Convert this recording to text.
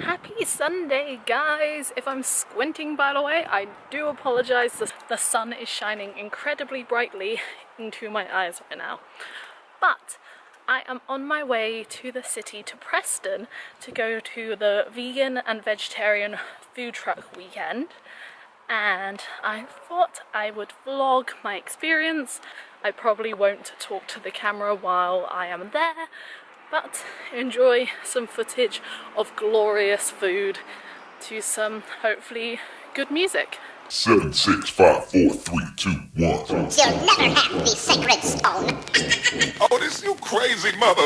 Happy Sunday, guys! If I'm squinting, by the way, I do apologise. The sun is shining incredibly brightly into my eyes right now. But I am on my way to the city, to Preston, to go to the vegan and vegetarian food truck weekend. And I thought I would vlog my experience. I probably won't talk to the camera while I am there, but enjoy some footage of glorious food to some, hopefully, good music. 7, 6, 5, 4, 3, 2, 1. You'll never have the sacred stone. Oh, this you crazy mother.